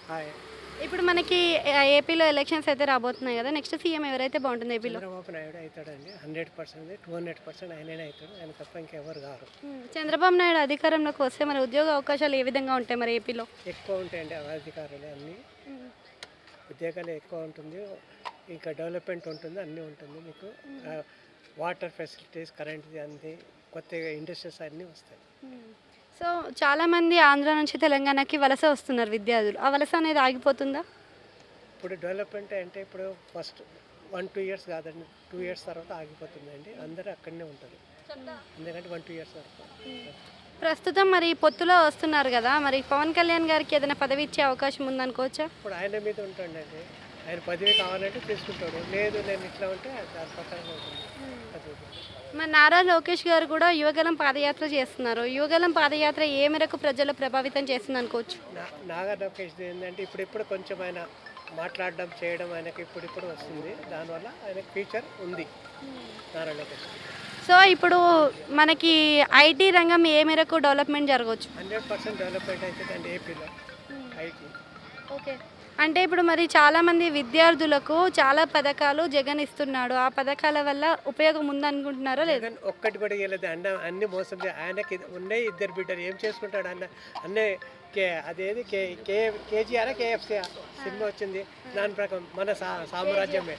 Hi. ఇప్పుడు మనకి ఏపీలో ఎలక్షన్స్ అయితే రాబోతున్నాయి కదా, నెక్స్ట్ సీఎం ఎవరైతే బాగుంటుంది ఏపీలో? చంద్రబాబు నాయుడు అవుతాడండి. 100%, 200% ఆయననే అవుతాడు. ఆయన తప్ప ఇంకెవరు కారు. చంద్రబాబు నాయుడు అధికారంలోకి వస్తే మరి ఉద్యోగ అవకాశాలు ఏ విధంగా ఉంటాయి మరి ఏపీలో? ఎక్కువ ఉంటాయండి అధికారులు అన్నీ. ఉద్యోగాలు ఎక్కువ ఉంటుంది, ఇంకా డెవలప్మెంట్ ఉంటుంది, అన్నీ ఉంటుంది మీకు. వాటర్ ఫెసిలిటీస్, కరెంట్ అన్నీ, కొత్తగా ఇండస్ట్రీస్ అన్నీ వస్తాయి. సో చాలామంది ఆంధ్ర నుంచి తెలంగాణకి వలస వస్తున్నారు విద్యార్థులు, ఆ వలస అనేది ఆగిపోతుందా? ఇప్పుడు డెవలప్మెంట్ అంటే ఇప్పుడు ఫస్ట్ 1-2 ఇయర్స్ కాదండి, 2 ఇయర్స్ తర్వాత ఆగిపోతుందండి. అందరూ అక్కడనే ఉంటారు, ఎందుకంటే 1-2 ఇయర్స్ వరకు. ప్రస్తుతం మరి పొత్తులో వస్తున్నారు కదా, మరి పవన్ కళ్యాణ్ గారికి ఏదైనా పదవి ఇచ్చే అవకాశం ఉందనుకోవచ్చా? ఇప్పుడు ఆయన మీద ఉంటుండండి. ఆయన పదవి కావాలంటే తీసుకుంటాడు, లేదు నేను ఇట్లా ఉంటే దాని ప్రకారం ఉంటుంది పదవి. మరి నారా లోకేష్ గారు కూడా యువగలం పాదయాత్ర చేస్తున్నారు. యువగలం పాదయాత్ర ఏ మేరకు ప్రజలు ప్రభావితం చేస్తుంది అనుకోవచ్చు? నాగా లోకేష్ ఏంటంటే ఇప్పుడిప్పుడు కొంచెం ఆయన మాట్లాడడం చేయడం ఆయనకి ఇప్పుడిప్పుడు వస్తుంది, దానివల్ల ఆయనకి ఫ్యూచర్ ఉంది నారా లోకేష్. సో ఇప్పుడు మనకి ఐటీ రంగం ఏ మేరకు డెవలప్మెంట్ జరగవచ్చు? 100% డెవలప్మెంట్ అవుతుందండి ఏపీలో ఐటీ. ఓకే, అంటే ఇప్పుడు మరి చాలామంది విద్యార్థులకు చాలా పథకాలు జగన్ ఇస్తున్నాడు, ఆ పథకాల వల్ల ఉపయోగం ఉందనుకుంటున్నారో లేదు? జగన్ ఒక్కటి కూడా ఇవ్వలేదు అన్న, అన్ని మోసం ఆయనకి ఉన్నాయి 2 బిడ్డలు, ఏం చేసుకుంటాడు అన్న? అన్నీ అదేది కేజీఆర్ కేఎఫ్సీ సినిమా వచ్చింది, దాని ప్రకారం మన సామ్రాజ్యమే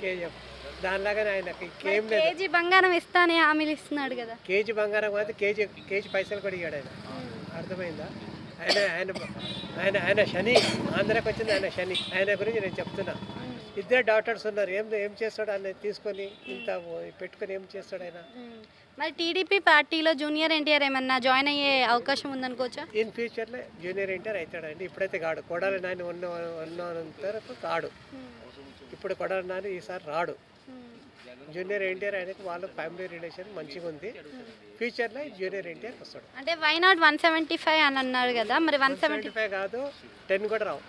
కేజీఎఫ్, దానిలాగానే ఆయనకి ఏం లేదు. కేజీ బంగారం ఇస్తానే హామీలు ఇస్తున్నాడు కదా. కేజీ బంగారం కాదు, కేజీ పైసలు కూడా ఇవ్వడు ఆయన. అర్థమైందా? ఆయన ఆయన ఆయన ఆయన శని, ఆంధ్రాకి వచ్చింది ఆయన శని. ఆయన గురించి నేను చెప్తున్నా. 2 డాక్టర్స్ ఉన్నారు, ఏం చేస్తాడు ఆయన తీసుకొని, ఇంత పెట్టుకొని ఏం చేస్తాడు ఆయన? మరి టీడీపీ పార్టీలో జూనియర్ ఎన్టీఆర్ ఏమన్నా జాయిన్ అయ్యే అవకాశం ఉందనుకోవచ్చా? ఇన్ ఫ్యూచర్లో జూనియర్ ఎన్టీఆర్ అవుతాడండి. ఇప్పుడైతే కాడు, కొడాలి నాని ఉన్నంత వరకు కాడు. ఇప్పుడు కొడాలి నాని ఈసారి రాడు. జూనియర్ ఎన్టీఆర్ ఆయనకి వాళ్ళ ఫ్యామిలీ రిలేషన్ మంచిగా ఉంది. ఫ్యూచర్లో జూనియర్ ఎన్టీఆర్ వస్తాడు. అంటే వై నాట్ 175 అని అన్నారు కదా, మరి 175 కాదు 10 కూడా రావు.